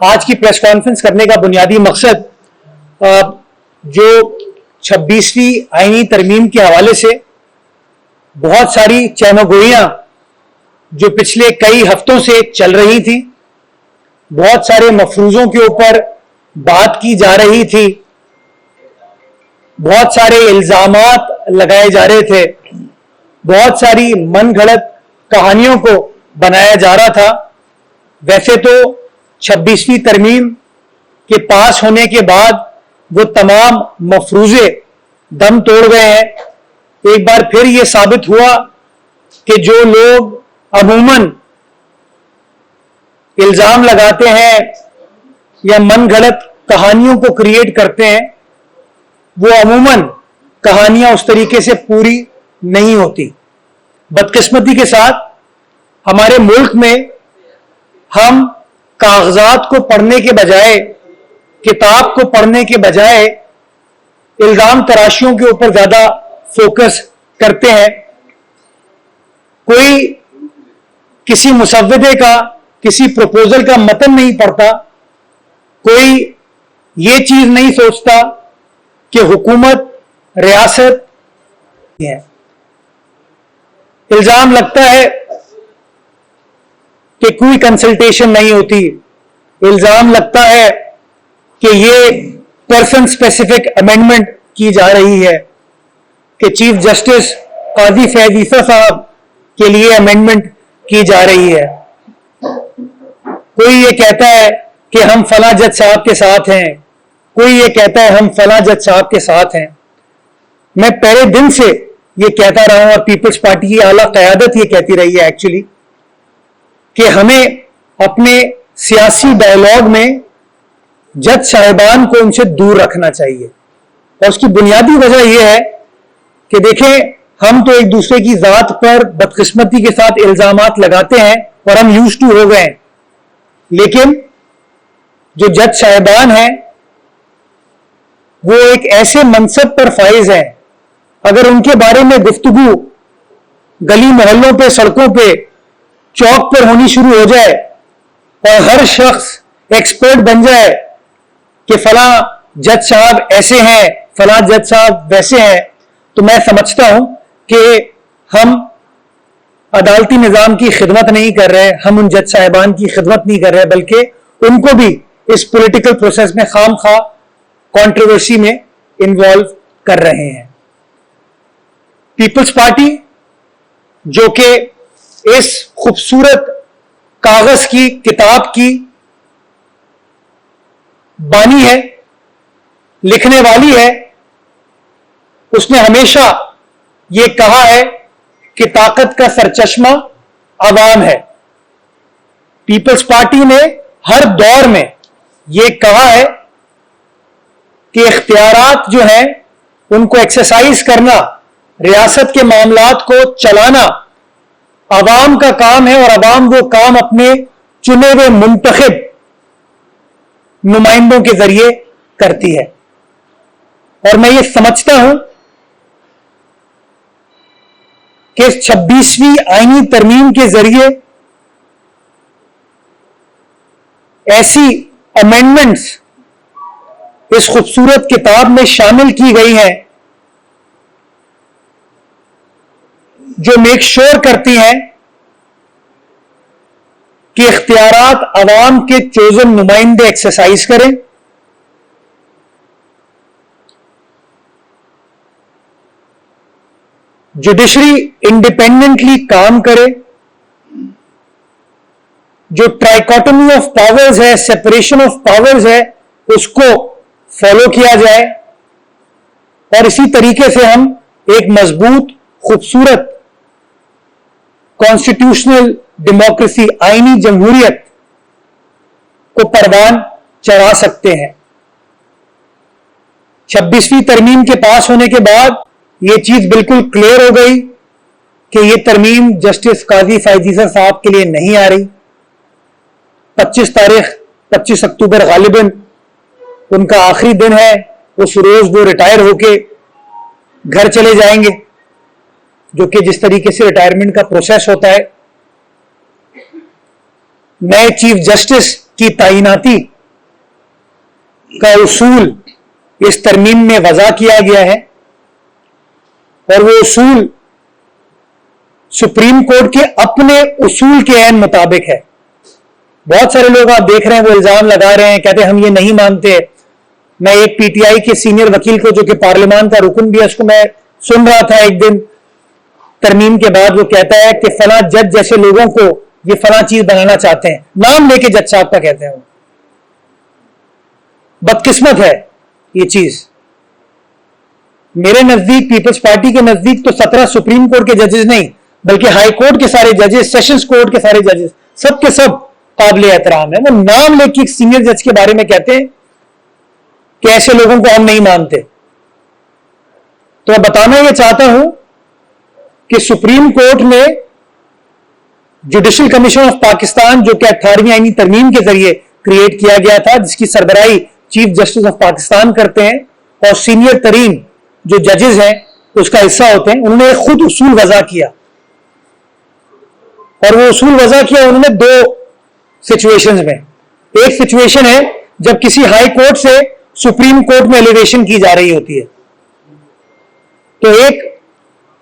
آج کی press conference کرنے کا بنیادی مقصد جو 26ویں آئینی ترمیم کے حوالے سے بہت ساری چہمہ گوئیاں جو پچھلے کئی ہفتوں سے چل رہی تھی، بہت سارے مفروضوں کے اوپر بات کی جا رہی تھی، بہت سارے الزامات لگائے جا رہے تھے، بہت ساری من گھڑت کہانیوں کو بنایا جا رہا تھا۔ ویسے تو 26ویں ترمیم کے پاس ہونے کے بعد وہ تمام مفروضے دم توڑ گئے ہیں۔ ایک بار پھر یہ ثابت ہوا کہ جو لوگ عموماً الزام لگاتے ہیں یا من گھڑت کہانیوں کو کریٹ کرتے ہیں، وہ عموماً کہانیاں اس طریقے سے پوری نہیں ہوتی۔ بدقسمتی کے ساتھ ہمارے ملک میں ہم کاغذات کو پڑھنے کے بجائے، کتاب کو پڑھنے کے بجائے الزام تراشیوں کے اوپر زیادہ فوکس کرتے ہیں۔ کوئی کسی مسودے کا، کسی پروپوزل کا متن نہیں پڑھتا، کوئی یہ چیز نہیں سوچتا کہ حکومت، ریاست ہے۔ الزام لگتا ہے کہ کوئی کنسلٹیشن نہیں ہوتی، الزام لگتا ہے کہ یہ پرسن اسپیسیفک امینڈمنٹ کی جا رہی ہے، کہ چیف جسٹس قاضی فیض عیسیٰ صاحب کے لیے امینڈمنٹ کی جا رہی ہے۔ کوئی یہ کہتا ہے کہ ہم فلاں جج صاحب کے ساتھ ہیں، کوئی یہ کہتا ہے ہم فلاں جج صاحب کے ساتھ ہیں۔ میں پہلے دن سے یہ کہتا رہا ہوں، اور پیپلز پارٹی کی اعلیٰ قیادت یہ کہتی رہی ہے ایکچولی، کہ ہمیں اپنے سیاسی ڈائیلاگ میں جج صاحبان کو ان سے دور رکھنا چاہیے۔ اور اس کی بنیادی وجہ یہ ہے کہ دیکھیں، ہم تو ایک دوسرے کی ذات پر بدقسمتی کے ساتھ الزامات لگاتے ہیں اور ہم یوز ٹو ہو گئے ہیں، لیکن جو جج صاحبان ہیں وہ ایک ایسے منصب پر فائز ہیں، اگر ان کے بارے میں گفتگو گلی محلوں پہ، سڑکوں پہ، چوک پر ہونی شروع ہو جائے اور ہر شخص ایکسپرٹ بن جائے کہ فلاں جج صاحب ایسے ہیں، فلاں جج صاحب ویسے ہیں، تو میں سمجھتا ہوں کہ ہم عدالتی نظام کی خدمت نہیں کر رہے، ہم ان جج صاحبان کی خدمت نہیں کر رہے، بلکہ ان کو بھی اس پولیٹیکل پروسیس میں خام خواہ کنٹروورسی میں انوالو کر رہے ہیں۔ پیپلز پارٹی جو کہ اس خوبصورت کاغذ کی کتاب کی بانی ہے، لکھنے والی ہے، اس نے ہمیشہ یہ کہا ہے کہ طاقت کا سرچشمہ عوام ہے۔ پیپلز پارٹی نے ہر دور میں یہ کہا ہے کہ اختیارات جو ہیں ان کو ایکسرسائز کرنا، ریاست کے معاملات کو چلانا عوام کا کام ہے، اور عوام وہ کام اپنے چنے ہوئے منتخب نمائندوں کے ذریعے کرتی ہے۔ اور میں یہ سمجھتا ہوں کہ 26ویں آئینی ترمیم کے ذریعے ایسی امینڈمنٹس اس خوبصورت کتاب میں شامل کی گئی ہیں جو میک شور کرتی ہیں کہ اختیارات عوام کے چوزن نمائندے ایکسرسائز کریں، جوڈیشری انڈیپینڈنٹلی کام کرے، جو ٹرائیکوٹمی آف پاورز ہے، سیپریشن آف پاورز ہے، اس کو فالو کیا جائے، اور اسی طریقے سے ہم ایک مضبوط، خوبصورت کانسٹیٹیوشنل ڈیموکریسی، آئینی جمہوریت کو پروان چڑھا سکتے ہیں۔ 26ویں ترمیم کے پاس ہونے کے بعد یہ چیز بالکل کلیئر ہو گئی کہ یہ ترمیم جسٹس قاضی فیض عیسیٰ صاحب کے لیے نہیں آ رہی۔ 25 اکتوبر غالباً ان کا آخری دن ہے، اس روز وہ ریٹائر ہو کے گھر چلے جائیں گے، جو کہ جس طریقے سے ریٹائرمنٹ کا پروسیس ہوتا ہے۔ نئے چیف جسٹس کی تعیناتی کا اصول اس ترمیم میں وضع کیا گیا ہے، اور وہ اصول سپریم کورٹ کے اپنے اصول کے عین مطابق ہے۔ بہت سارے لوگ آپ دیکھ رہے ہیں وہ الزام لگا رہے ہیں، کہتے ہیں ہم یہ نہیں مانتے۔ میں ایک پی ٹی آئی کے سینئر وکیل کو جو کہ پارلیمان کا رکن بھی ہے، اس کو میں سن رہا تھا ایک دن ترمیم کے بعد، وہ کہتا ہے کہ فلاں جج جیسے لوگوں کو یہ فلاں چیز بنانا چاہتے ہیں، نام لے کے جج صاحب کا کہتے ہیں۔ وہ بدقسمت ہے یہ چیز۔ میرے نزدیک، پیپلز پارٹی کے نزدیک تو 17 سپریم کورٹ کے ججز نہیں بلکہ ہائی کورٹ کے سارے ججز، سیشنز کورٹ کے سارے ججز سب کے سب قابل احترام ہیں۔ وہ نام لے کے ایک سینئر جج کے بارے میں کہتے ہیں کہ ایسے لوگوں کو ہم نہیں مانتے۔ تو میں بتانا یہ چاہتا ہوں کہ سپریم کورٹ میں جوڈیشل کمیشن آف پاکستان، جو کہ 18ویں آئینی ترمیم کے ذریعے کریٹ کیا گیا تھا، جس کی سربراہی چیف جسٹس آف پاکستان کرتے ہیں، اور سینئر ترین جو ججز ہیں اس کا حصہ ہوتے ہیں، انہوں نے خود اصول وضع کیا، اور وہ اصول وضع کیا انہوں نے 2 سچویشنز میں۔ ایک سچویشن ہے جب کسی ہائی کورٹ سے سپریم کورٹ میں ایلیویشن کی جا رہی ہوتی ہے، تو ایک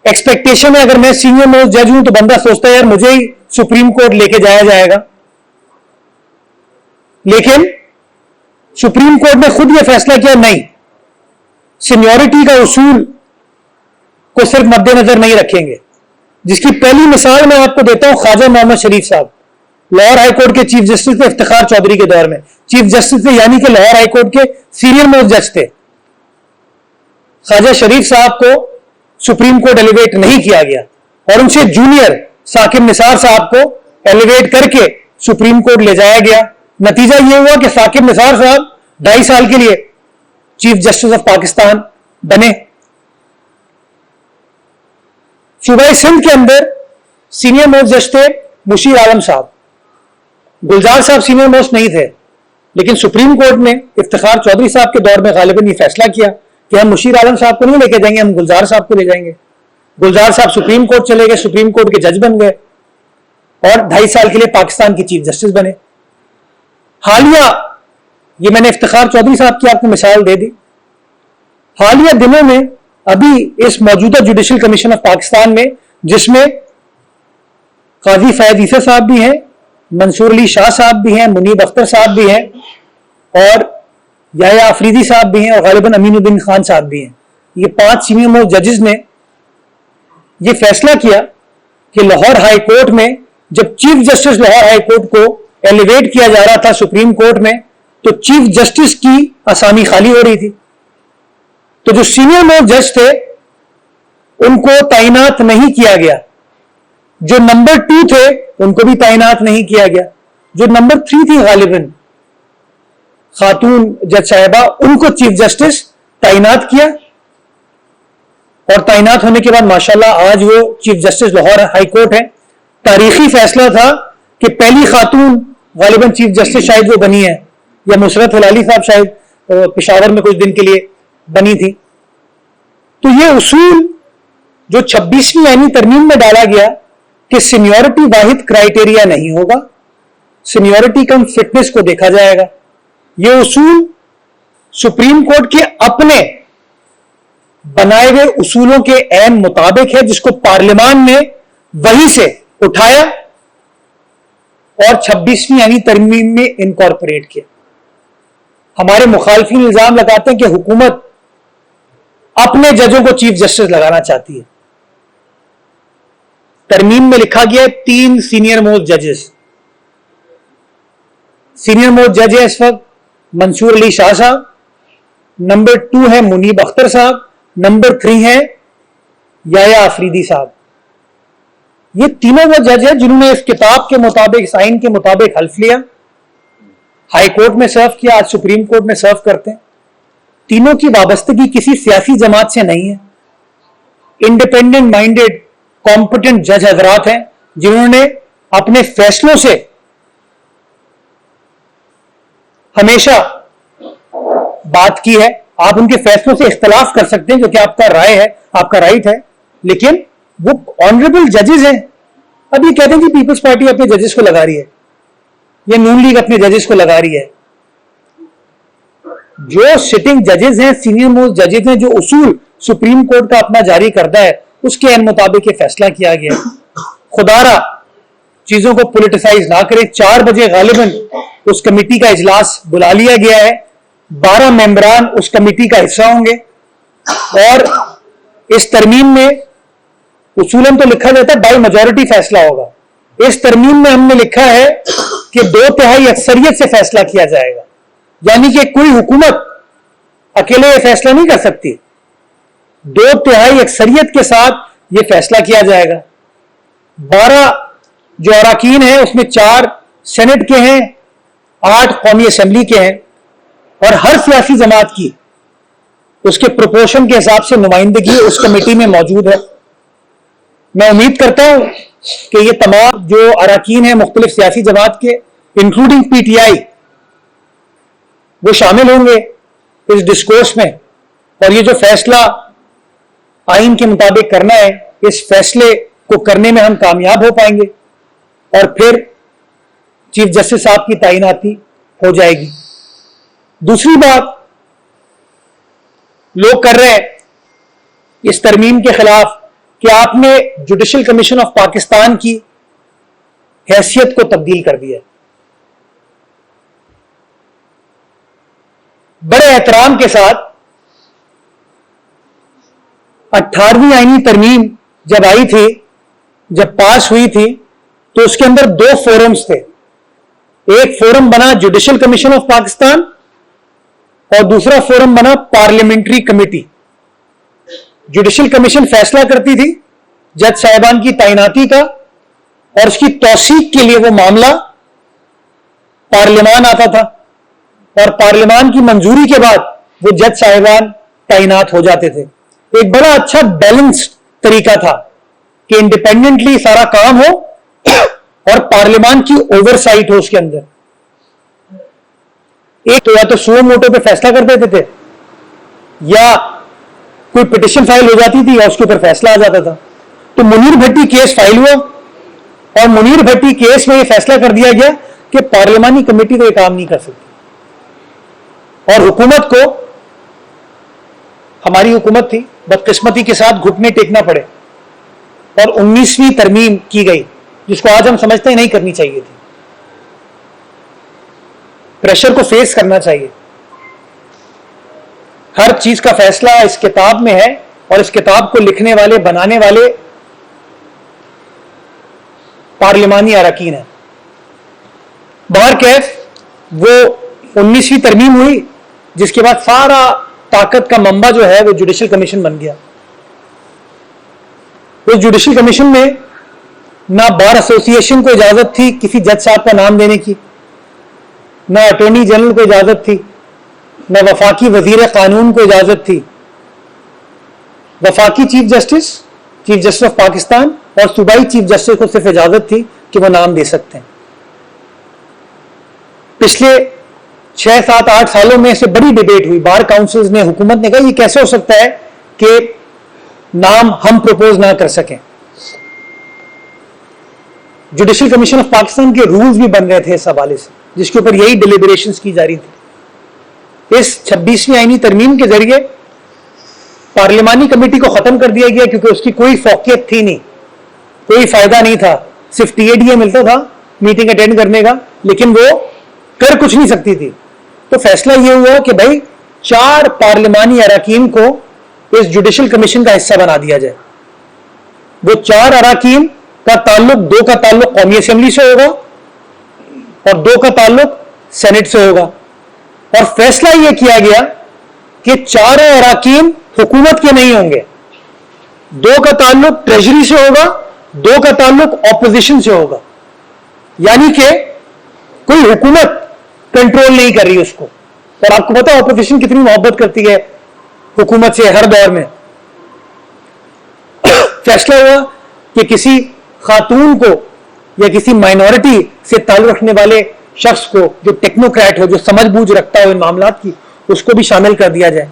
ایکسپیکٹیشن ہے، اگر میں سینئر موسٹ جج ہوں تو بندہ سوچتا ہے یار مجھے ہی سپریم کورٹ لے کے جایا جائے گا، لیکن سپریم کورٹ نے خود یہ فیصلہ کیا نہیں، سینیورٹی کا اصول کو صرف مد نظر نہیں رکھیں گے۔ جس کی پہلی مثال میں آپ کو دیتا ہوں، خواجہ محمد شریف صاحب لاہور ہائی کورٹ کے چیف جسٹس تھے افتخار چودھری کے دور میں، چیف جسٹس تھے، یعنی کہ لاہور ہائی کورٹ کے سینئر موسٹ جج تھے۔ خواجہ شریف صاحب کو سپریم کورٹ ایلیویٹ نہیں کیا گیا، اور ان سے جونیئر ثاقب نثار صاحب کو ایلیویٹ کر کے سپریم کورٹ لے جایا گیا۔ نتیجہ یہ ہوا کہ ثاقب نثار صاحب 2.5 سال کے لیے چیف جسٹس آف پاکستان بنے۔ صوبہ سندھ کے اندر سینئر موسٹ جج تھے مشیر عالم صاحب، گلزار صاحب سینئر موسٹ نہیں تھے، لیکن سپریم کورٹ نے افتخار چودھری صاحب کے دور میں غالباً یہ فیصلہ کیا کہ ہم مشیر عالم صاحب کو نہیں لے کے جائیں گے، ہم گلزار صاحب کو لے جائیں گے۔ گلزار صاحب سپریم کورٹ چلے گئے، سپریم کورٹ کے جج بن گئے، اور 2.5 سال کے لیے پاکستان کے چیف جسٹس بنے۔ حالیہ، یہ میں نے افتخار چودھری صاحب کی آپ کو مثال دے دی، حالیہ دنوں میں ابھی اس موجودہ جوڈیشل کمیشن آف پاکستان میں، جس میں قاضی فیاض عیسیٰ صاحب بھی ہیں، منصور علی شاہ صاحب بھی ہیں، منیب اختر صاحب بھی ہیں، اور یحییٰ آفریدی صاحب بھی ہیں، اور غالباً امین الدین خان صاحب بھی ہیں۔ یہ 5 سینئر موسٹ ججز نے یہ فیصلہ کیا کہ لاہور ہائی کورٹ میں جب chief justice Lahore high court کو ایلیویٹ کیا جا رہا تھا سپریم کورٹ میں، تو چیف جسٹس کی آسامی خالی ہو رہی تھی، تو جو سینئر موسٹ جج تھے ان کو تعینات نہیں کیا گیا، جو نمبر 2 تھے ان کو بھی تعینات نہیں کیا گیا، جو نمبر 3 تھی غالباً خاتون جج صاحبہ، ان کو چیف جسٹس تعینات کیا، اور تعینات ہونے کے بعد ماشاءاللہ آج وہ chief justice Lahore high court ہے۔ تاریخی فیصلہ تھا کہ پہلی خاتون غالباً چیف جسٹس شاید وہ بنی ہے، یا مسرت ہلالی صاحب شاید پشاور میں کچھ دن کے لیے بنی تھی۔ تو یہ اصول جو 26ویں آئینی ترمیم میں ڈالا گیا کہ سینیورٹی واحد کرائیٹیریا نہیں ہوگا، سینیورٹی کم فٹنس کو دیکھا جائے گا، یہ اصول سپریم کورٹ کے اپنے بنائے ہوئے اصولوں کے عین مطابق ہے، جس کو پارلیمان نے وہی سے اٹھایا اور 26ویں آئینی ترمیم میں انکارپوریٹ کیا۔ ہمارے مخالفین الزام لگاتے ہیں کہ حکومت اپنے ججوں کو چیف جسٹس لگانا چاہتی ہے۔ ترمیم میں لکھا گیا ہے 3 سینئر موسٹ ججز۔ سینئر موسٹ جج ہے اس وقت منصور علی شاہ صاحب، نمبر 2 ہے منیب اختر صاحب، نمبر 3 ہے یحییٰ آفریدی صاحب۔ یہ تینوں وہ جج ہیں جنہوں نے اس کتاب کے مطابق، اس آئین کے مطابق حلف لیا، ہائی کورٹ میں سرو کیا، آج سپریم کورٹ میں سرو کرتے ہیں۔ تینوں کی وابستگی کسی سیاسی جماعت سے نہیں ہے، انڈیپینڈنٹ مائنڈیڈ کمپیٹنٹ جج حضرات ہیں جنہوں نے اپنے فیصلوں سے ہمیشہ بات کی ہے۔ آپ ان کے فیصلوں سے اختلاف کر سکتے ہیں، جو کہ آپ کا رائے ہے، آپ کا رائٹ ہے، لیکن وہ آنریبل ججز ہیں۔ اب یہ کہتے ہیں کہ پیپلز پارٹی اپنے ججز کو لگا رہی ہے، یا نون لیگ اپنے ججز کو لگا رہی ہے۔ جو سٹنگ ججز ہیں, سینئر موسٹ ججز ہیں, جو اصول سپریم کورٹ کا اپنا جاری کردہ ہے, اس کے ان مطابق یہ فیصلہ کیا گیا. خدا را چیزوں کو پولیٹیسائز نہ کرے. 4 بجے غالباً اس کمیٹی کا اجلاس بلا لیا گیا ہے. 12 ممبران اس کمیٹی کا حصہ ہوں گے, اور اس ترمیم میں اصولاً تو لکھا جاتا ہے بائی میجورٹی فیصلہ ہوگا. اس ترمیم میں ہم نے لکھا ہے کہ 2/3 اکثریت سے فیصلہ کیا جائے گا, یعنی کہ کوئی حکومت اکیلے یہ فیصلہ نہیں کر سکتی. 2/3 اکثریت کے ساتھ یہ فیصلہ کیا جائے گا. 12 جو اراکین ہیں اس میں 4 سینٹ کے ہیں, 8 قومی اسمبلی کے ہیں, اور ہر سیاسی جماعت کی اس کے پروپورشن کے حساب سے نمائندگی اس کمیٹی میں موجود ہے. میں امید کرتا ہوں کہ یہ تمام جو اراکین ہیں مختلف سیاسی جماعت کے, انکلوڈنگ پی ٹی آئی, وہ شامل ہوں گے اس ڈسکورس میں, اور یہ جو فیصلہ آئین کے مطابق کرنا ہے, اس فیصلے کو کرنے میں ہم کامیاب ہو پائیں گے, اور پھر چیف جسٹس صاحب کی تعیناتی ہو جائے گی. دوسری بات لوگ کر رہے ہیں اس ترمیم کے خلاف کہ آپ نے جوڈیشل کمیشن آف پاکستان کی حیثیت کو تبدیل کر دیا. بڑے احترام کے ساتھ 18ویں آئینی ترمیم جب آئی تھی, جب پاس ہوئی تھی, تو اس کے اندر 2 فورمز تھے. ایک فورم بنا جوڈیشل کمیشن آف پاکستان, اور دوسرا فورم بنا پارلیمنٹری کمیٹی. جوڈیشل کمیشن فیصلہ کرتی تھی جج صاحبان کی تعیناتی کا, اور اس کی توثیق کے لیے وہ معاملہ پارلیمان آتا تھا, اور پارلیمان کی منظوری کے بعد وہ جج صاحبان تعینات ہو جاتے تھے. ایک بڑا اچھا بیلنسڈ طریقہ تھا کہ انڈیپینڈنٹلی سارا کام ہو اور پارلیمان کی اوور سائٹ ہو اس کے اندر. ایک تو یا تو سو موٹو پہ فیصلہ کر دیتے تھے, یا کوئی پٹیشن فائل ہو جاتی تھی, یا اس کے اوپر فیصلہ آ جاتا تھا. تو منیر بھٹی کیس فائل ہوا, اور منیر بھٹی کیس میں یہ فیصلہ کر دیا گیا کہ پارلیمانی کمیٹی تو یہ کام نہیں کر سکتی, اور حکومت کو, ہماری حکومت تھی, بدقسمتی کے ساتھ گھٹنے ٹیکنا پڑے, اور 19ویں ترمیم کی گئی جس کو آج ہم سمجھتے ہیں نہیں کرنی چاہیے تھی. پریشر کو فیس کرنا چاہیے. ہر چیز کا فیصلہ اس کتاب میں ہے, اور اس کتاب کو لکھنے والے, بنانے والے پارلیمانی اراکین ہیں. بہرکیف وہ 19ویں ترمیم ہوئی, جس کے بعد سارا طاقت کا منبع جو ہے وہ جوڈیشل کمیشن بن گیا. اس جوڈیشل کمیشن میں نہ بار ایسوسی ایشن کو اجازت تھی کسی جج صاحب کا نام دینے کی, نہ اٹارنی جنرل کو اجازت تھی, نہ وفاقی وزیر قانون کو اجازت تھی. وفاقی چیف جسٹس آف پاکستان اور صوبائی چیف جسٹس کو صرف اجازت تھی کہ وہ نام دے سکتے ہیں. پچھلے 6, 7, 8 سالوں میں سے بڑی ڈیبیٹ ہوئی. بار کاؤنسلز نے, حکومت نے کہا یہ کیسے ہو سکتا ہے کہ نام ہم پروپوز نہ کر سکیں. جوڈیشل کمیشن آف پاکستان کے رولز بھی بن رہے تھے اس حوالے سے, جس کے اوپر یہی ڈیلیبریشنز کی جا رہی تھی. اس 26ویں آئینی ترمیم کے ذریعے پارلیمانی کمیٹی کو ختم کر دیا گیا, کیونکہ اس کی کوئی فوقیت تھی نہیں, کوئی فائدہ نہیں تھا. صرف TADA ملتا تھا میٹنگ اٹینڈ کرنے کا, لیکن وہ کر کچھ نہیں سکتی تھی. تو فیصلہ یہ ہوا کہ بھائی 4 پارلیمانی اراکین کو اس جوڈیشل کمیشن کا حصہ بنا دیا جائے. وہ 4 اراکین کا تعلق, 2 کا تعلق قومی اسمبلی سے ہوگا اور 2 کا تعلق سینٹ سے ہوگا. اور فیصلہ یہ کیا گیا کہ 4 اراکین حکومت کے نہیں ہوں گے. 2 کا تعلق ٹریجری سے ہوگا, 2 کا تعلق اپوزیشن سے ہوگا. یعنی کہ کوئی حکومت کنٹرول نہیں کر رہی اس کو. اور آپ کو پتا اپوزیشن کتنی محبت کرتی ہے حکومت سے ہر دور میں. فیصلہ ہوا کہ کسی خاتون کو یا کسی مائنورٹی سے تعلق رکھنے والے شخص کو, جو ٹیکنوکریٹ ہو, جو سمجھ بوجھ رکھتا ہو ان معاملات کی, اس کو بھی شامل کر دیا جائے,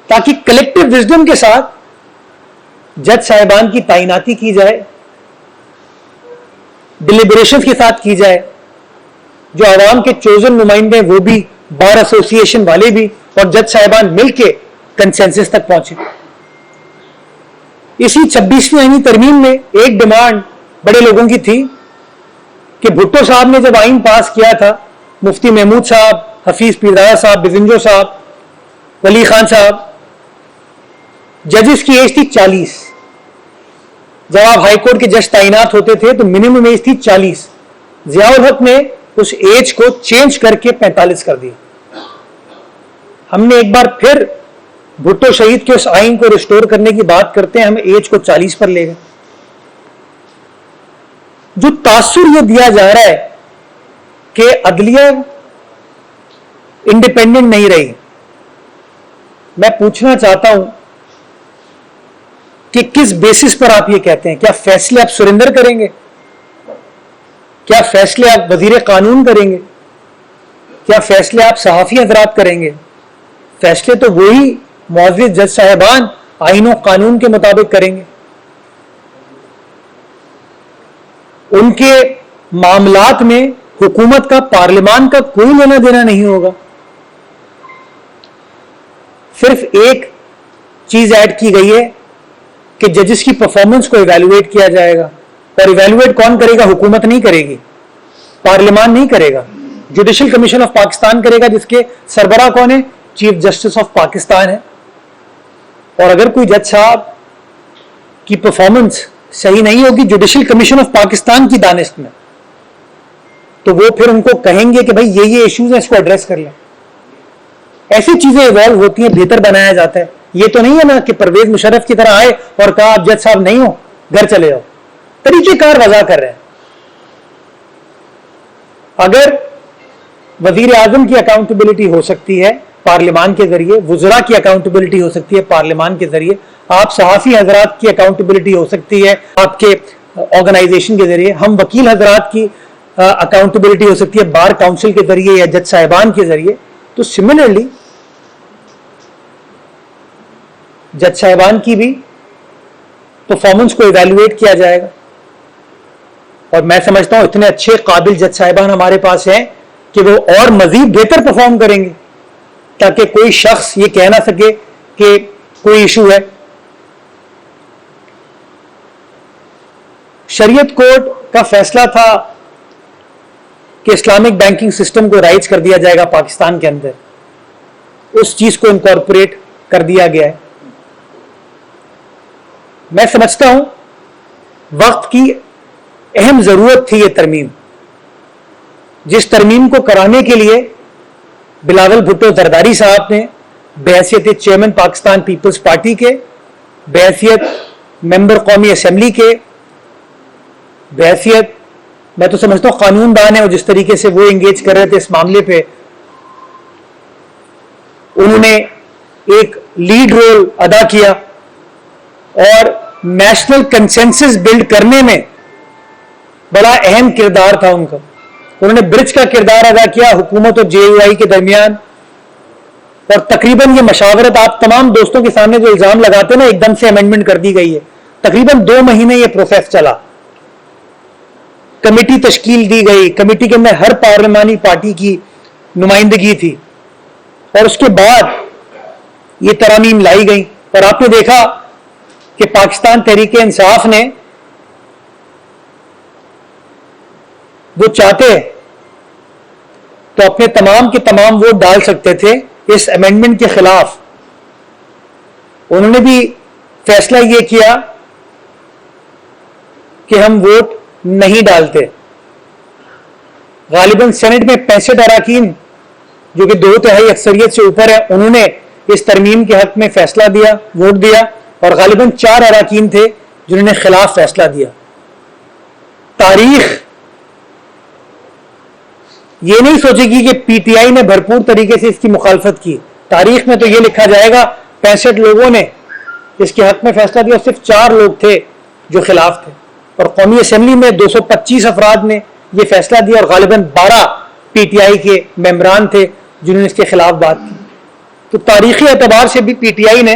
تاکہ کلیکٹو وزڈم کے ساتھ جج صاحبان کی تعیناتی کی جائے, ڈیلیبریشن کے ساتھ کی جائے. جو عوام کے چوزن نمائندے وہ بھی بار ایسوسی ایشن والے بھی اور جج صاحبان مل کے کنسنسس تک پہنچے. اسی 26ویں آئینی ترمیم میں ایک ڈیمانڈ بڑے لوگوں کی تھی کہ بھٹو صاحب نے جب آئین پاس کیا تھا، مفتی محمود صاحب، حفیظ پیردادا صاحب، بزنجو صاحب، ولی خان صاحب، ججز کی ایج تھی 40. جب آپ ہائی کورٹ کے جج تعینات ہوتے تھے تو منیمم ایج تھی 40. ضیاء الحق نے اس ایج کو چینج کر کے 45 کر دیا. ہم نے ایک بار پھر بھٹو شہید کے اس آئین کو ریسٹور کرنے کی بات کرتے ہیں، ہم ایج کو 40 پر لے گئے. جو تاثر یہ دیا جا رہا ہے کہ عدلیہ انڈیپینڈنٹ نہیں رہی، میں پوچھنا چاہتا ہوں کہ کس بیسس پر آپ یہ کہتے ہیں؟ کیا فیصلے آپ سرنڈر کریں گے؟ کیا فیصلے آپ وزیر قانون کریں گے؟ کیا فیصلے آپ صحافی حضرات کریں گے؟ فیصلے تو وہی معزز جج صاحبان آئین و قانون کے مطابق کریں گے. ان کے معاملات میں حکومت کا، پارلیمان کا کوئی لینا دینا نہیں ہوگا. صرف ایک چیز ایڈ کی گئی ہے کہ ججز کی پرفارمنس کو ایویلویٹ کیا جائے گا، اور ایویلویٹ کون کرے گا؟ حکومت نہیں کرے گی، پارلیمان نہیں کرے گا، جوڈیشل کمیشن آف پاکستان کرے گا، جس کے سربراہ کون ہے؟ چیف جسٹس آف پاکستان ہے. اور اگر کوئی جج صاحب کی پرفارمنس صحیح نہیں ہوگی جوڈیشل کمیشن آف پاکستان کی دانست میں، تو وہ پھر ان کو کہیں گے کہ بھائی یہ ایشوز ہیں، اس کو ایڈریس کر لیں. ایسی چیزیں ایوالو ہوتی ہیں، بہتر بنایا جاتا ہے. یہ تو نہیں ہے نا کہ پرویز مشرف کی طرح آئے اور کہا آپ جج صاحب نہیں ہو، گھر چلے جاؤ. طریقہ کار وضع کر رہے ہیں. اگر وزیر اعظم کی اکاؤنٹیبلٹی ہو سکتی ہے پارلیمان کے ذریعے، وزراء کی اکاؤنٹیبلٹی ہو سکتی ہے پارلیمان کے ذریعے، آپ صحافی حضرات کی اکاؤنٹیبلٹی ہو سکتی ہے آپ کے آرگنائزیشن کے ذریعے، ہم وکیل حضرات کی اکاؤنٹیبلٹی ہو سکتی ہے بار کاؤنسل کے ذریعے یا جج صاحبان کے ذریعے، تو سملرلی جج صاحبان کی بھی پرفارمنس کو ایویلویٹ کیا جائے گا. اور میں سمجھتا ہوں اتنے اچھے قابل جج صاحبان ہمارے پاس ہیں کہ وہ اور مزید بہتر پرفارم کریں گے، تاکہ کوئی شخص یہ کہہ نہ سکے کہ کوئی ایشو ہے. شریعت کورٹ کا فیصلہ تھا کہ اسلامک بینکنگ سسٹم کو رائج کر دیا جائے گا پاکستان کے اندر، اس چیز کو انکارپوریٹ کر دیا گیا ہے. میں سمجھتا ہوں وقت کی اہم ضرورت تھی یہ ترمیم، جس ترمیم کو کرانے کے لیے بلاول بھٹو زرداری صاحب نے بحیثیت چیئرمین پاکستان پیپلز پارٹی کے، بحیثیت ممبر قومی اسمبلی کے، بحیثیت میں تو سمجھتا ہوں قانون دان ہے، اور جس طریقے سے وہ انگیج کر رہے تھے اس معاملے پہ، انہوں نے ایک لیڈ رول ادا کیا اور نیشنل کنسنسس بلڈ کرنے میں بڑا اہم کردار تھا ان کا. انہوں نے برج کا کردار ادا کیا حکومت اور جے یو آئی کے درمیان، اور تقریباً یہ مشاورت آپ تمام دوستوں کے سامنے جو الزام لگاتے ہیں نا ایک دم سے امینڈمنٹ کر دی گئی ہے، تقریباً 2 مہینے یہ پروسیس چلا. کمیٹی تشکیل دی گئی، کمیٹی کے اندر ہر پارلیمانی پارٹی کی نمائندگی تھی، اور اس کے بعد یہ ترامیم لائی گئی. اور آپ نے دیکھا کہ پاکستان تحریک انصاف نے وہ چاہتے تو اپنے تمام کے تمام ووٹ ڈال سکتے تھے اس امینڈمنٹ کے خلاف. انہوں نے بھی فیصلہ یہ کیا کہ ہم ووٹ نہیں ڈالتے. غالباً سینٹ میں 65 اراکین جو کہ 2/3 اکثریت سے اوپر ہے، انہوں نے اس ترمیم کے حق میں فیصلہ دیا، ووٹ دیا، اور غالباً 4 اراکین تھے جنہوں نے خلاف فیصلہ دیا. تاریخ یہ نہیں سوچے گی کہ پی ٹی آئی نے بھرپور طریقے سے اس کی مخالفت کی. تاریخ میں تو یہ لکھا جائے گا 65 لوگوں نے اس کے حق میں فیصلہ دیا، صرف 4 لوگ تھے جو خلاف تھے. اور قومی اسمبلی میں 225 افراد نے یہ فیصلہ دیا، اور غالباً 12 پی ٹی آئی کے ممبران تھے جنہوں نے اس کے خلاف بات کی. تو تاریخی اعتبار سے بھی پی ٹی آئی نے،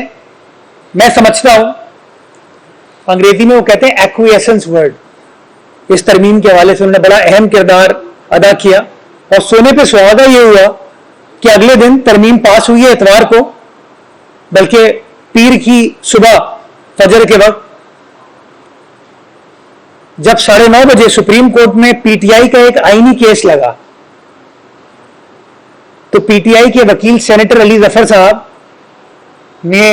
میں سمجھتا ہوں انگریزی میں وہ کہتے ہیں ایکویسنس ورڈ، اس ترمیم کے حوالے سے انہوں نے بڑا اہم کردار ادا کیا. اور سونے پہ سہاگا یہ ہوا کہ اگلے دن ترمیم پاس ہوئی ہے اتوار کو، بلکہ پیر کی صبح فجر کے وقت، جب 9:30 بجے سپریم کورٹ میں پی ٹی آئی کا ایک آئینی کیس لگا تو پی ٹی آئی کے وکیل سینیٹر علی ظفر صاحب نے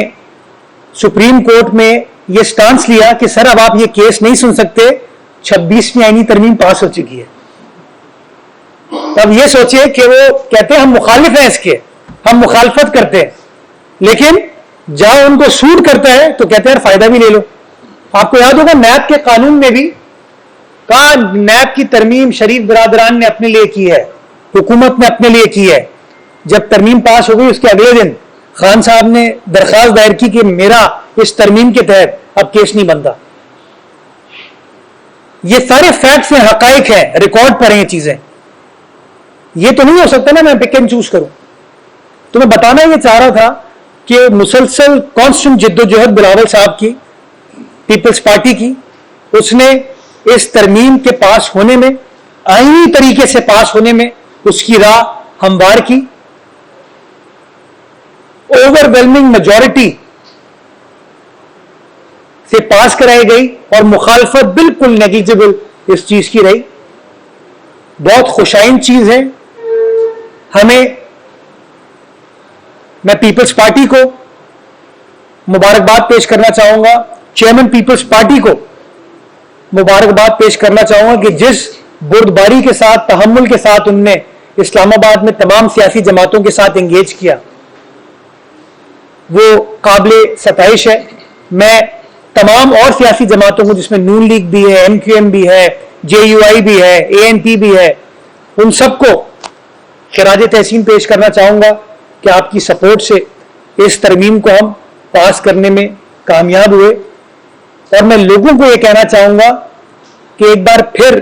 سپریم کورٹ میں یہ سٹانس لیا کہ سر اب آپ یہ کیس نہیں سن سکتے، 26ویں آئینی ترمیم پاس ہو چکی ہے۔ اب یہ سوچئے کہ وہ کہتے ہیں ہم مخالف ہیں اس کے، ہم مخالفت کرتے ہیں، لیکن جہاں ان کو سوٹ کرتا ہے تو کہتے ہیں فائدہ بھی لے لو۔ آپ کو یاد ہوگا نیب کے قانون میں بھی کہا نیب کی ترمیم شریف برادران نے اپنے لیے کی ہے، حکومت نے اپنے لیے کی ہے۔ جب ترمیم پاس ہو گئی اس کے اگلے دن خان صاحب نے درخواست دائر کی کہ میرا اس ترمیم کے تحت اب کیس نہیں بنتا۔ یہ سارے فیکٹس ہیں، حقائق ہیں، ریکارڈ پر ہیں یہ چیزیں۔ یہ تو نہیں ہو سکتا نا میں پک اینڈ چوز کروں۔ تو میں بتانا یہ چاہ رہا تھا کہ مسلسل کانسٹنٹ جدوجہد بلاول صاحب کی، پیپلز پارٹی کی، اس نے اس ترمیم کے پاس ہونے میں، آئینی طریقے سے پاس ہونے میں اس کی راہ ہموار کی۔ اوور ویلمنگ میجورٹی سے پاس کرائی گئی اور مخالفت بالکل نیگلیجبل اس چیز کی رہی۔ بہت خوشائن چیز ہے۔ میں پیپلز پارٹی کو مبارکباد پیش کرنا چاہوں گا، چیئرمین پیپلز پارٹی کو مبارکباد پیش کرنا چاہوں گا کہ جس بردباری کے ساتھ، تحمل کے ساتھ ان نے اسلام آباد میں تمام سیاسی جماعتوں کے ساتھ انگیج کیا، وہ قابل ستائش ہے۔ میں تمام اور سیاسی جماعتوں کو، جس میں نون لیگ بھی ہے، ایم کیو ایم بھی ہے، جے یو آئی بھی ہے، اے این پی بھی ہے، ان سب کو خراج تحسین پیش کرنا چاہوں گا کہ آپ کی سپورٹ سے اس ترمیم کو ہم پاس کرنے میں کامیاب ہوئے۔ اور میں لوگوں کو یہ کہنا چاہوں گا کہ ایک بار پھر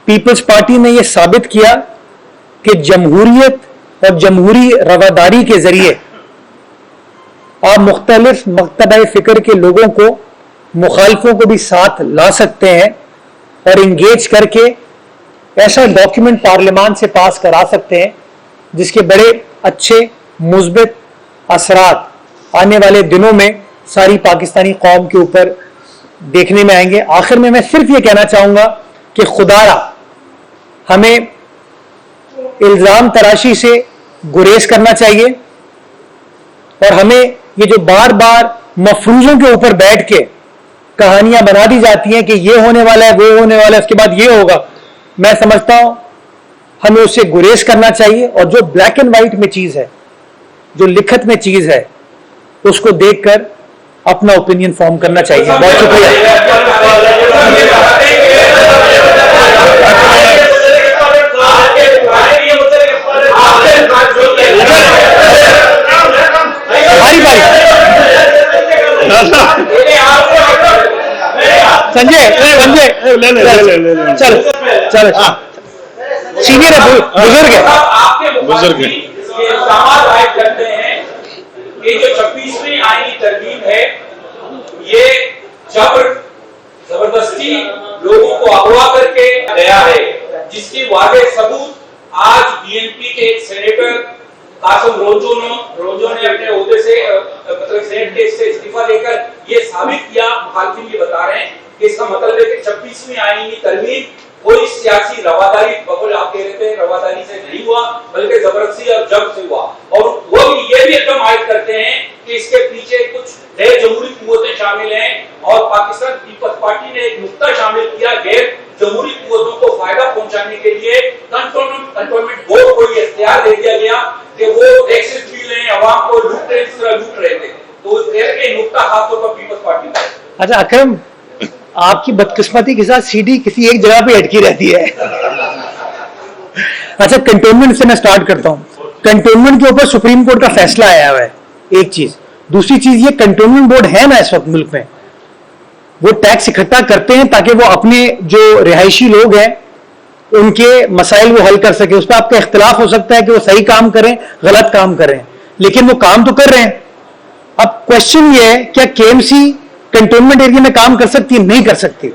پیپلز پارٹی نے یہ ثابت کیا کہ جمہوریت اور جمہوری رواداری کے ذریعے آپ مختلف مکتبہ فکر کے لوگوں کو، مخالفوں کو بھی ساتھ لا سکتے ہیں اور انگیج کر کے ایسا ڈاکیومنٹ پارلیمان سے پاس کرا سکتے ہیں جس کے بڑے اچھے مثبت اثرات آنے والے دنوں میں ساری پاکستانی قوم کے اوپر دیکھنے میں آئیں گے۔ آخر میں صرف یہ کہنا چاہوں گا کہ خدا را ہمیں الزام تراشی سے گریز کرنا چاہیے، اور ہمیں یہ جو بار بار مفروضوں کے اوپر بیٹھ کے کہانیاں بنا دی جاتی ہیں کہ یہ ہونے والا ہے، وہ ہونے والا ہے، اس کے بعد یہ ہوگا، میں سمجھتا ہوں ہمیں اس سے گریز کرنا چاہیے، اور جو بلیک اینڈ وائٹ میں چیز ہے، جو لکھت میں چیز ہے، اس کو دیکھ کر اپنا اوپینین فارم کرنا چاہیے۔ بہت شکریہ۔ سنجے چل سینئر بزرگ ہے۔ یہ جو 26ویں آئینی ترمیم ہے، یہ زبردستی لوگوں کو اغوا کر کے گیا ہے، جس کی واضح ثبوت آج بی این پی کے ایک سینیٹر قاسم رونجو نے اپنے عہدے سے مطلب سینیٹ کے سے استعفیٰ دے کر یہ ثابت کیا۔ مخالفین یہ بتا رہے ہیں کہ اس کا مطلب ہے کہ 26ویں آئینی ترمیم کوئی سیاسی رواداری، بقول آپ کہہ رہے تھے، رواداری سے نہیں ہوا بلکہ زبردستی اور جنگ سے ہوا۔ اور وہ بھی یہ بھی ایک عائد کرتے ہیں کہ اس کے پیچھے کچھ غیر جمہوری قوتیں شامل ہیں، اور پاکستان پیپلز پارٹی نے ایک نقطہ شامل کیا، غیر جمہوری قوتوں کو فائدہ پہنچانے کے لیے کنٹونمنٹ بورڈ کو یہ اختیار دے دیا گیا کہ وہ ٹیکسز بھی لیں، عوام کو لوٹ رہے، جس طرح لوٹ رہے تھے۔ تو اس کے نقطہ خاص طور پر پیپلز پارٹی کا۔ اچھا اکرم، آپ کی بدقسمتی کے ساتھ سی ڈی کسی ایک جگہ پہ اٹکی رہتی ہے۔ اچھا کنٹونمنٹ سے میں سٹارٹ کرتا ہوں۔ کنٹونمنٹ کے اوپر سپریم کورٹ کا فیصلہ آیا ہوا ہے، ایک چیز۔ دوسری چیز یہ کنٹونمنٹ بورڈ ہے نا اس وقت ملک میں، وہ ٹیکس اکٹھا کرتے ہیں تاکہ وہ اپنے جو رہائشی لوگ ہیں ان کے مسائل وہ حل کر سکے۔ اس پہ آپ کا اختلاف ہو سکتا ہے کہ وہ صحیح کام کریں، غلط کام کریں، لیکن وہ کام تو کر رہے ہیں۔ اب کوشچن یہ ہے کیا کے ایم سی کنٹونمنٹ ایریا میں کام کر سکتی ہے؟ نہیں کر سکتی۔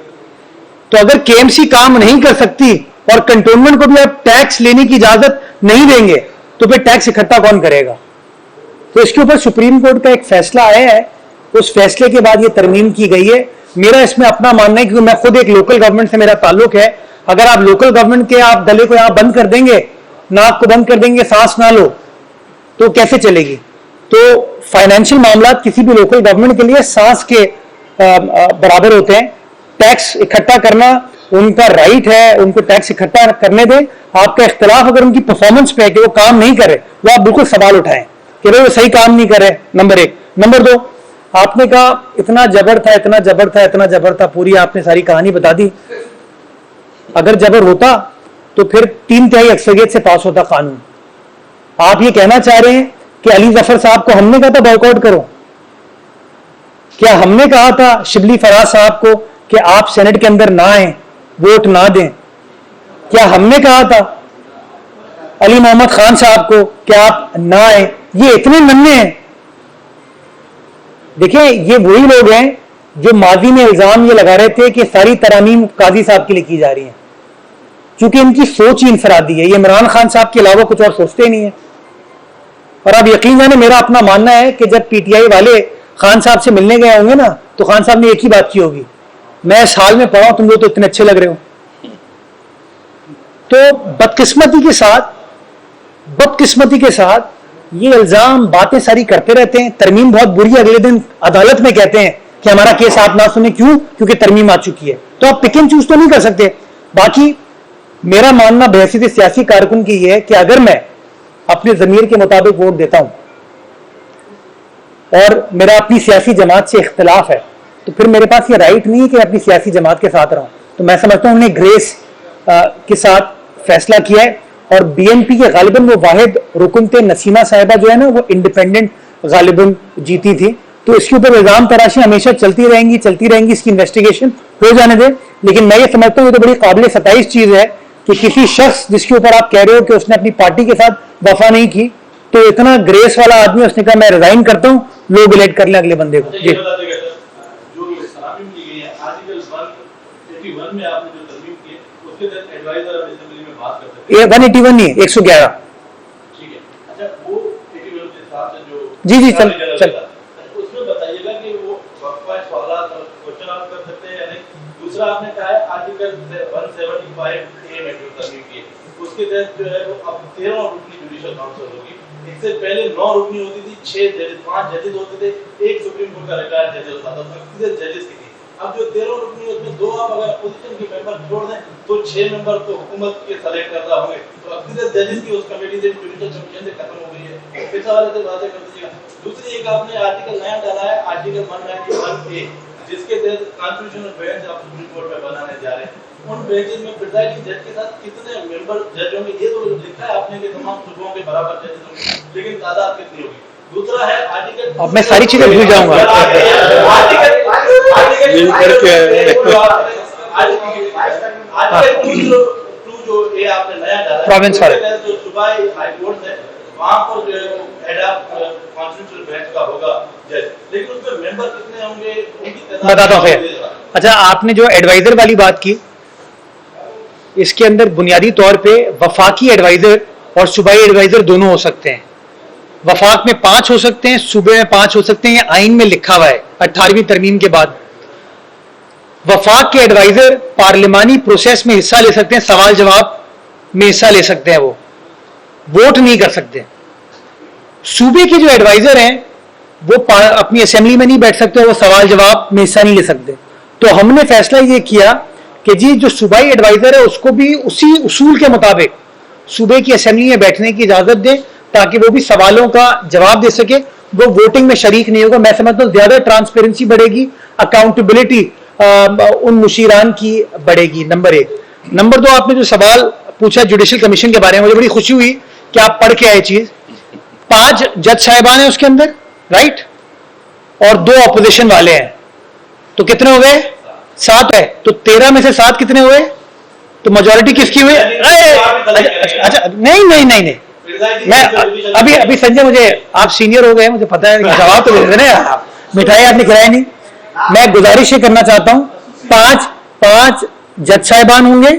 تو اگر کے ایم سی کام نہیں کر سکتی اور کنٹونمنٹ کو بھی آپ ٹیکس لینے کی اجازت نہیں دیں گے تو پھر ٹیکس اکٹھا کون کرے گا؟ تو اس کے اوپر سپریم کورٹ کا ایک فیصلہ آیا ہے, اس فیصلے کے بعد یہ ترمیم کی گئی ہے. میرا اس میں اپنا ماننا ہے, کیونکہ میں خود ایک لوکل گورنمنٹ سے میرا تعلق ہے, اگر آپ لوکل گورنمنٹ کے آپ گلے کو یہاں بند کر دیں گے, ناک کو بند کر دیں گے, سانس نہ لو, تو کیسے چلے گی؟ تو فائنینشیل معاملات کسی بھی لوکل گورنمنٹ کے لیے سانس کے برابر ہوتے ہیں. ٹیکس اکٹھا کرنا ان کا رائٹ ہے, ان کو ٹیکس اکٹھا کرنے دیں. آپ کا اختلاف اگر ان کی پرفارمنس پہ ہے کہ وہ کام نہیں کر رہے, وہ آپ بالکل سوال اٹھائیں کہ وہ صحیح کام نہیں کر رہے, نمبر ایک. نمبر دو, آپ نے کہا اتنا جبر تھا, اتنا جبر تھا, اتنا جبر تھا, پوری آپ نے ساری کہانی بتا دی. اگر جبر ہوتا تو پھر 3/3 اکثریت سے پاس ہوتا قانون. آپ یہ کہنا چاہ رہے ہیں کہ علی ظفر صاحب کو ہم نے کہا تھا بائیک آؤٹ کرو؟ کیا ہم نے کہا تھا شبلی فراز صاحب کو کہ آپ سینٹ کے اندر نہ آئیں, ووٹ نہ دیں؟ کیا ہم نے کہا تھا علی محمد خان صاحب کو کہ آپ نہ آئیں؟ یہ اتنے ننھے ہیں. دیکھیں, یہ وہی لوگ ہیں جو ماضی میں الزام یہ لگا رہے تھے کہ ساری ترامیم قاضی صاحب کے لیے کی جا رہی ہیں, کیونکہ ان کی سوچ ہی انفرادی ہے. یہ عمران خان صاحب کے علاوہ کچھ اور سوچتے نہیں ہیں. اور آپ یقین جانے, میرا اپنا ماننا ہے کہ جب پی ٹی آئی والے خان صاحب سے ملنے گئے ہوں گے نا, تو خان صاحب نے ایک ہی بات کی ہوگی, میں اس حال میں پڑھا ہوں, تم لوگ تو اتنے اچھے لگ رہے ہو. تو بدقسمتی کے ساتھ یہ الزام باتیں ساری کرتے رہتے ہیں. ترمیم بہت بری ہے, اگلے دن عدالت میں کہتے ہیں کہ ہمارا کیس آپ نہ سنیں. کیوں؟ کیونکہ ترمیم آ چکی ہے. تو آپ پک اینڈ چوز تو نہیں کر سکتے. باقی میرا ماننا بحیثیت سیاسی کارکن کی یہ ہے کہ اگر میں اپنے ضمیر کے مطابق ووٹ دیتا ہوں اور میرا اپنی سیاسی جماعت سے اختلاف ہے, تو پھر میرے پاس یہ رائٹ نہیں ہے کہ اپنی سیاسی جماعت کے ساتھ رہوں. تو میں سمجھتا ہوں انہوں نے گریس کے ساتھ فیصلہ کیا ہے. اور بی این پی کے غالباً وہ واحد رکن تھے, نسیمہ صاحبہ جو ہے نا, وہ انڈیپینڈنٹ غالباً جیتی تھی. تو اس کے اوپر الزام تراشی ہمیشہ چلتی رہیں گی, اس کی انویسٹیگیشن ہو جانے دیں. لیکن میں یہ سمجھتا ہوں یہ تو بڑی قابل ستائش چیز ہے کہ کسی شخص جس کے اوپر آپ کہہ رہے ہو کہ اس نے اپنی پارٹی کے ساتھ وفا نہیں کی, تو اتنا گریس والا آدمی, اس نے کہا میں ریزائن کرتا ہوں, لوگ الیکٹ کر لیں اگلے بندے کو. جی یہ 181 نہیں ہے, 111. جی جی چل چل. اس میں بتائیے گا کہ وہ وقفہ سوالات اور کوشچن آپ کر سکتے ہیں یا نہیں. دوسرا آپ نے کہا ہے آرٹیکل 175 اے میں جو ترمیم کی ہے اس کے تحت جو ہے وہ اب 13 رکنی جوڈیشل کاؤنسل ہوگی. اس سے پہلے 9 رکنی ہوتی تھی, 6 ججز 5 ججز ہوتے تھے, ایک سپریم کورٹ کا ریٹائرڈ جج ہوتا تھا, اکثر ججز کی تھی. اب جو 13 رکنی اس میں 2 آپ اگر اپوزیشن کے ممبر چھوڑ دیں تو 6 ممبر تو حکومت کے سلیکٹ کردہ ہوں گے. تو اکثر ججز کی اس کمیٹی سے جوڈیشل کمیشن سے ختم ہو گئی ہے. اس حوالے سے واضح کر دیجیے گا. دوسری ایک آپ نے آرٹیکل نیا ڈالا ہے, آرٹیکل 191 اے, جس کے تحت کانسٹیٹیوشنل بینچ آپ سپریم کورٹ میں بنانے جا رہے ہیں. ان بینچز میں پریزائڈنگ جج کے ساتھ کتنے ممبر جج ہوں گے؟ یہ تو لکھا ہے آپ نے کہ تمام صوبوں کے برابر ججز ہوں گے, لیکن تعداد کتنی ہوگی؟ دوسرا ہے آرٹیکل, اب میں ساری چیزیں بھول جاؤں گا. پروونس والے جو صوبائی ہائی کورٹ ہے وہاں پر جو ہے ہیڈ آف کانسٹیٹیوشنل بینچ کا ہوگا جج, لیکن اس میں ممبر کتنے ہوں گے ان کی تعداد بتاتا ہوں. خیر, اچھا آپ نے جو ایڈوائزر والی بات کی, اس کے اندر بنیادی طور پہ وفاقی ایڈوائزر اور صوبائی ایڈوائزر دونوں ہو سکتے ہیں. وفاق میں 5 ہو سکتے ہیں, صوبے میں 5 ہو سکتے ہیں, یہ آئین میں لکھا ہوا ہے 18ویں ترمیم کے بعد. وفاق کے ایڈوائزر پارلیمانی پروسیس میں حصہ لے سکتے ہیں, سوال جواب میں حصہ لے سکتے ہیں, وہ ووٹ نہیں کر سکتے. صوبے کے جو ایڈوائزر ہیں وہ اپنی اسمبلی میں نہیں بیٹھ سکتے, وہ سوال جواب میں حصہ نہیں لے سکتے. تو ہم نے فیصلہ یہ کیا کہ جی جو صوبائی ایڈوائزر ہے اس کو بھی اسی اصول کے مطابق صوبے کی اسمبلی میں بیٹھنے کی اجازت دیں, تاکہ وہ بھی سوالوں کا جواب دے سکے. وہ ووٹنگ میں شریک نہیں ہوگا. میں سمجھتا ہوں زیادہ ٹرانسپیرنسی بڑھے گی, اکاؤنٹیبلٹی ان مشیران کی بڑھے گی. نمبر 1. نمبر 2, آپ نے جو سوال پوچھا جوڈیشل کمیشن کے بارے میں, مجھے بڑی خوشی ہوئی کہ آپ پڑھ کے آئے چیز. 5 جج صاحبان ہیں اس کے اندر, رائٹ, اور 2 اپوزیشن والے ہیں, تو کتنے ہو گئے؟ 7 ہے. تو 13 میں سے 7 کتنے ہوئے؟ تو میجورٹی کس کی ہوئی؟ اچھا نہیں, میں ابھی سنجے, مجھے آپ سینئر ہو گئے, مجھے پتا ہے, جواب تو دے دیں نا, مٹھائی آپ نے کھلائی نہیں. میں گزارش یہ کرنا چاہتا ہوں, 5 جج صاحبان ہوں گے,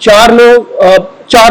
4